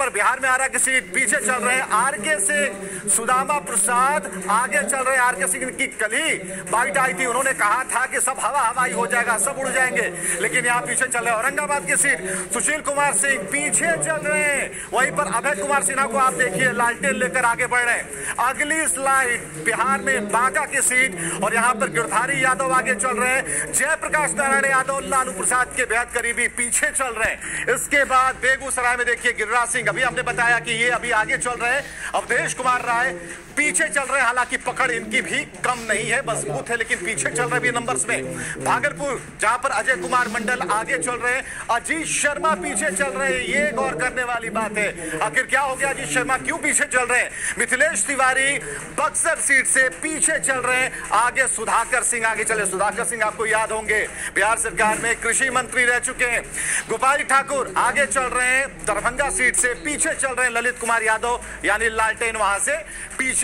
पर बिहार में आरा की सीट पीछे चल रहे हैं आरके सिंह, सुदामा प्रसाद आगे चल रहे हैं। आरके सिंह की कल ही बाइट आई थी, उन्होंने कहा था कि सब हवा हवाई हो जाएगा, सब उड़ जाएंगे, लेकिन यहाँ पीछे चल रहे हैं। औरंगाबाद की सीट सुशील कुमार सिंह पीछे चल रहे हैं, वहीं पर अभय कुमार सिन्हा को आप देखिए लालटेन लेकर आगे बढ़ रहे हैं। अगली स्लाइड बिहार में बांका की सीट, और यहाँ पर गिरधारी यादव आगे चल रहे हैं, जयप्रकाश नारायण यादव लालू प्रसाद के बेहद करीबी पीछे चल रहे हैं। इसके बाद बेगूसराय में देखिए गिरिराज सिंह, अभी हमने बताया कि ये अभी आगे चल रहे हैं, अवधेश कुमार राय पीछे चल रहे हैं, हालांकि पकड़ इनकी भी कम नहीं है, मजबूत है, लेकिन पीछे चल रहे हैं नंबर्स में। भागलपुर जहां पर अजय कुमार मंडल आगे चल रहे हैं, अजीत शर्मा पीछे चल रहे हैं। ये गौर करने वाली बात है, आखिर क्या हो गया, अजीत शर्मा क्यों पीछे चल रहे हैं। मिथिलेश तिवारी बक्सर सीट से पीछे चल रहे हैं, आगे सुधाकर सिंह आगे चले। सुधाकर सिंह आपको याद होंगे, बिहार सरकार में कृषि मंत्री रह चुके हैं। गोपाल ठाकुर आगे चल रहे हैं, दरभंगा सीट से पीछे चल रहे हैं ललित कुमार यादव, यानी लालटेन वहां से पीछे।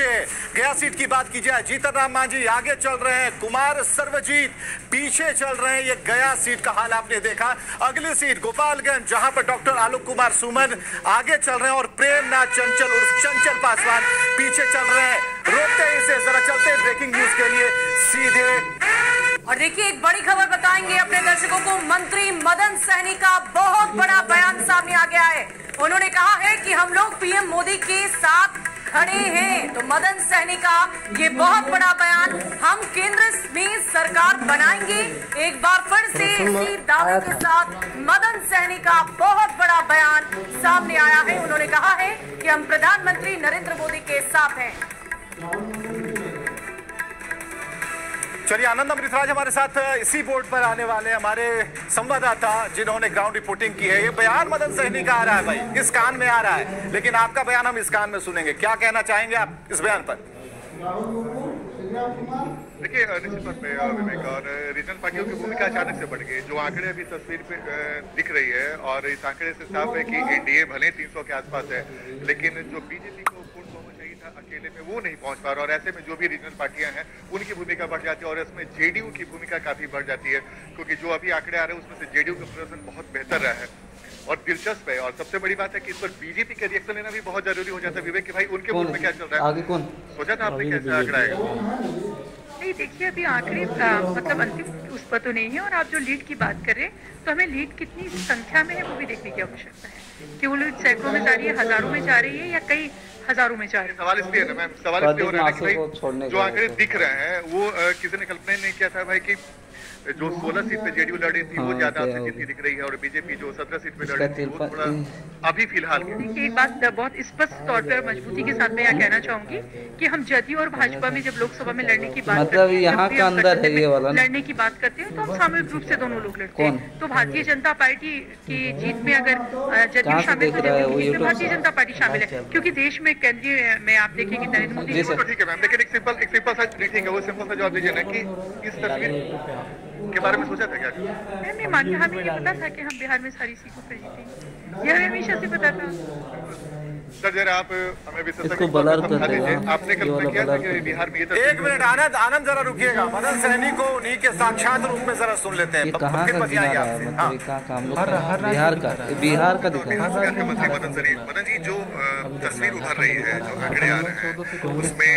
गया सीट की बात की जाए, जीतन राम मांझी आगे चल रहे हैं, कुमार सर्वजीत पीछे चल रहे हैं। ये गया सीट का हाल आपने देखा। अगली सीट गोपालगंज, जहां पर डॉक्टर आलोक कुमार सुमन आगे चल रहे हैं, और प्रेमनाथ चंचल उर्फ चंचल पासवान पीछे चल रहे हैं। रोकते ही इसे, जरा चलते हैं ब्रेकिंग न्यूज के लिए सीधे। और देखिए एक बड़ी खबर बताएंगे अपने दर्शकों को, मंत्री मदन सहनी का बहुत बड़ा बयान सामने आ गया है। उन्होंने कहा है कि हम लोग पीएम मोदी के साथ खड़े हैं। तो मदन सहनी का ये बहुत बड़ा बयान, हम केंद्र में सरकार बनाएंगे। एक बार फिर से इसी दावे के साथ मदन सहनी का बहुत बड़ा बयान सामने आया है। उन्होंने कहा है कि हम प्रधानमंत्री नरेंद्र मोदी के साथ हैं। चलिए, आनंद अमृतराज हमारे साथ इसी बोर्ड पर आने वाले हमारे संवाददाता जिन्होंने ग्राउंड रिपोर्टिंग की है। ये बयान मदन सहनी का आ रहा है भाई, किस कान में आ रहा है, लेकिन आपका बयान हम इस कान में सुनेंगे। क्या कहना चाहेंगे आप इस बयान पर? देखिए, निश्चित तौर पे विवेक और रीजनल पार्टियों की भूमिका अचानक से बढ़ गई। जो आंकड़े अभी तस्वीर पे दिख रही है, और इस आंकड़े से साफ है कि एनडीए भले 300 के आसपास है, लेकिन जो बीजेपी को पूर्ण बहुमत चाहिए था अकेले में, वो नहीं पहुंच पा रहा। और ऐसे में जो भी रीजनल पार्टियां हैं उनकी भूमिका बढ़ जाती है, और इसमें जेडीयू की भूमिका काफी बढ़ जाती है, क्योंकि जो अभी आंकड़े आ रहे हैं उसमें से जेडीयू का प्रदर्शन बहुत बेहतर रहा है और दिलचस्प है। और सबसे बड़ी बात है कि इस पर बीजेपी का रिएक्शन लेना भी बहुत जरूरी हो जाता है विवेक, कि भाई उनके मुल्क में क्या चल रहा है। आगे कौन सोचा था आपने कैसे आंकड़ा आएगा? नहीं, देखिए अभी आंकड़े मतलब अंतिम उस पर तो नहीं है। और आप जो लीड की बात कर रहे हैं, तो हमें लीड कितनी संख्या में है वो भी देखने की आवश्यकता है कि वो लीड सैकड़ों में जा रही है, हजारों में जा रही है, या कई हजारों में जा रही है। सवाल इसलिए है ना मैम, सवाल इसलिए हो रहा है कि भाई जो आंकड़े दिख रहे हैं वो किसी ने कल्पना ही नहीं किया था भाई कि जो 16 सीट पे जेडीयू लड़ी थी वो ज्यादा आपसे जीतती दिख रही है, और बीजेपी जो 17 सीट पे लड़ी थी वो थोड़ा अभी फिलहाल। देखिए एक बात बहुत स्पष्ट तौर पर मजबूती के साथ मैं यहाँ कहना चाहूंगी कि हम जदयू और भाजपा में जब लोकसभा में लड़ने की बात मतलब यहाँ का अंदर है ये वाला लड़ने की बात करते हैं, तो हम सामूहिक रूप से दोनों लोग लड़ते हैं। तो भारतीय जनता पार्टी की जीत में अगर जदयू शामिल हो जाए तो भारतीय जनता पार्टी शामिल है, क्योंकि देश में केंद्रीय में आप देखेंगे नरेंद्र मोदी। तो ठीक है मैम, लेकिन एक सिंपल सा ठीक है, वो सिंपल सा जवाब दीजिए ना कि इस तस्वीर के बारे में सोचा था क्या? मैं मानता, हमें ये पता था कि हम बिहार में सारी सीटों पर जीतेंगे, यह हमें हमेशा से पता था। सर जरा आप हमें इसको ब्लर कर देगा। आपने कल्पना किया था कि बिहार में ये एक मिनट आनंद जरा रुकिएगा, मदन सहनी को उन्हीं के साक्षात रूप में जरा सुन लेते हैं। कहाँ का जिला रहा है, मतलब कहाँ का हम लोग बिहार का दिखा है। मंत्री मदन जी, जो तस्वीर उभर रही है, जो आंकड़े आ रहे हैं, उसमें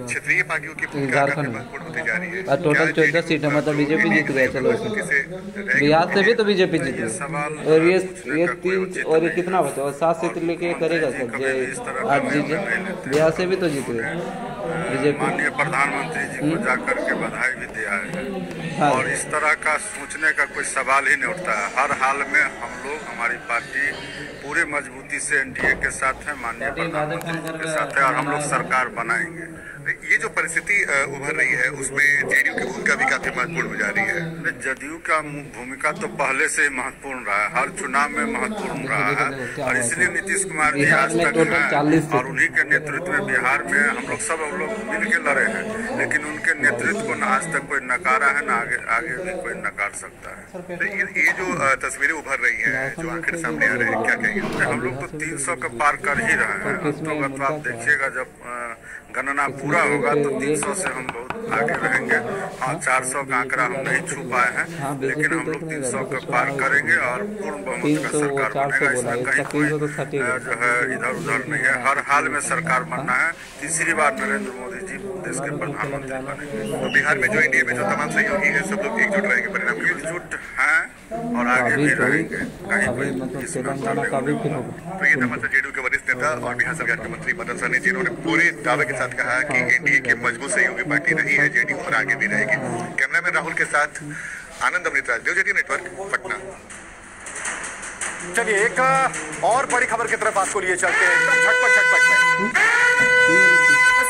क्षेत्रीय पार्टियों की भूमिका महत्वपूर्ण होती जा रही है। टोटल 14 सीट है, मतलब बीजेपी जीत गया। चलो बिहार से भी तो बीजेपी जीत गई, और ये 3 और ये कितना बचा, और 7 सीट लेके करेगा सर आज जीते। बिहार से भी तो जीत गए बीजेपी। माननीय प्रधानमंत्री जी को जाकर के बधाई भी दिया है, और इस तरह का सोचने का कोई सवाल ही नहीं उठता है। हर हाल में हम लोग, हमारी पार्टी पूरे मजबूती से एनडीए के साथ है, माननीय प्रधानमंत्री जी के साथ है, और हम लोग सरकार बनाएंगे। ये जो परिस्थिति उभर रही है उसमें जेडीयू की भूमिका भी काफी महत्वपूर्ण हो जा रही है। जदयू का भूमिका तो पहले से ही महत्वपूर्ण रहा है, हर चुनाव में महत्वपूर्ण रहा है, और इसलिए नीतीश कुमार जी आज तक हैं, और उन्हीं के नेतृत्व में बिहार में हम लोग मिल के लड़े हैं, लेकिन उनके नेतृत्व को न आज तक कोई नकारा है, न आगे भी कोई नकार सकता है। तो ये जो तस्वीरें उभर रही है, जो आंकड़े सामने आ रहे हैं, क्या कहेंगे? हम लोग तो 300 का पार कर ही रहे हैं। तो आप देखिएगा जब गणना पूरा होगा तो 300 से हम बहुत आगे रहेंगे। हाँ, 400 का आंकड़ा हम नहीं छू पाए हैं, लेकिन हम लोग 300 का पार करेंगे और पूर्ण बहुमत का सरकार बनेगा। इसमें कहीं कोई जो है इधर उधर नहीं है। हर हाल में सरकार बनना है। तीसरी बार नरेंद्र मोदी जी देश के प्रधानमंत्री बनेंगे। तो बिहार में जो एनडीए में जो तमाम सहयोगी है सब लोग एकजुट रहेंगे, परिणाम एकजुट हैं और आगे भी रहेंगे। कहीं तो ये था जेडीयू के वरिष्ठ नेता और बिहार सरकार के मंत्री मदन सहनी जी, उन्होंने पूरे दावे के साथ कहा कि एनडीए की मजबूत सहयोगी पार्टी रही है जेडीयू और आगे भी रहेगी। कैमरामैन राहुल के साथ आनंद अमृतराज, न्यूज 18 नेटवर्क, पटना। चलिए एक और बड़ी खबर की तरफ आपको लिए चलते हैं एकदम झटपट में।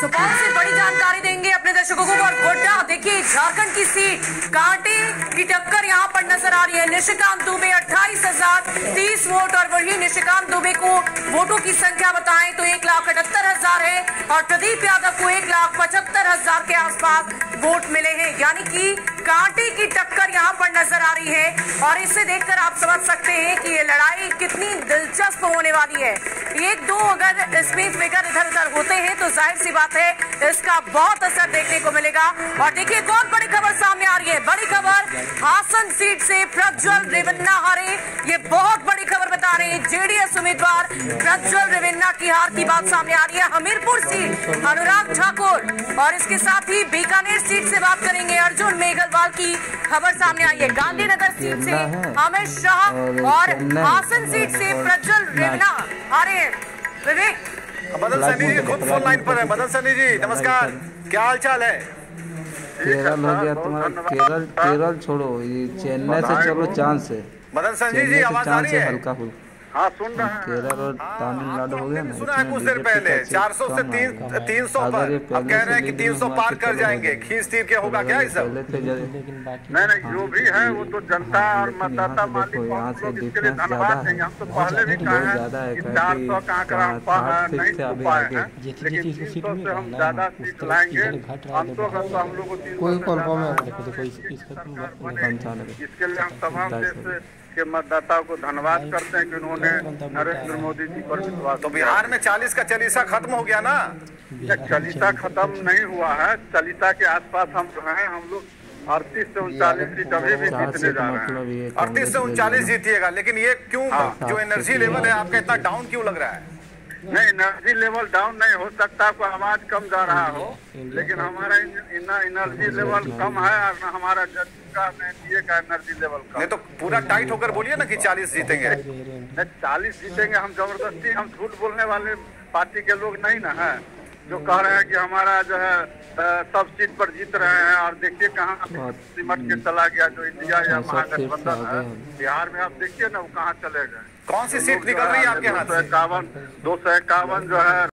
सुपौल से बड़ी जानकारी देंगे अपने दर्शकों को। और गोड्डा देखिए, झारखंड की सीट कांटे की टक्कर यहां पर नजर आ रही है। निशिकांत दुबे 28,030 वोट और वही निशिकांत दुबे को वोटों की संख्या बताएं तो 1,78,000 है और प्रदीप यादव को 1,75,000 के आसपास वोट मिले हैं। यानी कि कांटे की टक्कर यहां पर नजर आ रही है और इसे देखकर आप समझ सकते हैं कि ये लड़ाई कितनी दिलचस्प होने वाली है। 1-2 अगर इसमें फिगर इधर उधर होते हैं तो जाहिर सी बात है इसका बहुत असर देखने को मिलेगा। और देखिए बहुत बड़ी खबर सामने आ रही है। बड़ी खबर, हासन सीट से प्रज्वल रेवन्ना हारे। ये बहुत बड़ी खबर बता रहे हैं। जेडीएस उम्मीदवार प्रज्वल रेवन्ना की हार की बात सामने आ रही है। हमीरपुर सीट अनुराग ठाकुर और इसके साथ ही बीकानेर सीट से बात करेंगे। अर्जुन मेघवाल की खबर सामने आई है। गांधीनगर सीट से अमित शाह और हासन सीट से प्रज्वल रेवन्ना हारे हैं। विवेक, मदन सहनी जी खुद फोन लाइन पर है। मदन सहनी जी नमस्कार, क्या हाल चाल है? केरल हो गया तुम्हारा। केरल छोड़ो, ये चेन्नई से चलो चांस है। मदन सहनी जी आवाज आ रही है? हल्का फुल्का। हाँ, सुन रहे हैं। केरल और तमिलनाडु हो गया ना, सुना है कुछ देर पहले 400 से 300 पर, अब कह रहे हैं कि 300 पार कर जाएंगे। खींच तीर के होगा क्या इस सब? नहीं, जो भी है वो तो जनता और मतदाता मालिक इसके लिए धन्यवाद देंगे। हम तो पहले भी कहा है कि 400 का आंकड़ा हम नहीं छू पाए हैं, लेकिन 300 से हम ज्यादा सीट लाएंगे। हम तो हम लोग इसके लिए हम तमाम देश के मतदाताओं को धन्यवाद करते हैं कि उन्होंने नरेंद्र मोदी जी पर विश्वास। तो बिहार में 40 का चालीसा खत्म हो गया ना? चालीसा खत्म नहीं हुआ है। चालीसा के आसपास हम जो है, हम लोग 38 से 39 सीट अभी भी जीतने जा रहे हैं। 38 से 39 जीतिएगा, लेकिन ये क्यों जो एनर्जी लेवल है आपका इतना डाउन क्यों लग रहा है? नहीं, एनर्जी लेवल डाउन नहीं हो सकता। आपको आवाज कम जा रहा हो, लेकिन हमारा एनर्जी लेवल कम है और हमारा का एनर्जी लेवल कम। नहीं तो पूरा टाइट होकर बोलिए ना कि 40 जीतेंगे। 40 जीतेंगे हम जबरदस्ती, हम झूठ बोलने वाले पार्टी के लोग नहीं ना है जो कह रहे हैं कि हमारा जो है सब सीट पर जीत रहे हैं। और देखिए कहाँ सिमट के चला गया जो इंडिया या महागठबंधन है। बिहार में आप देखिए ना वो कहाँ चले गए। कौन सी सीट निकल रही है आपके हाथ से? 251 जो है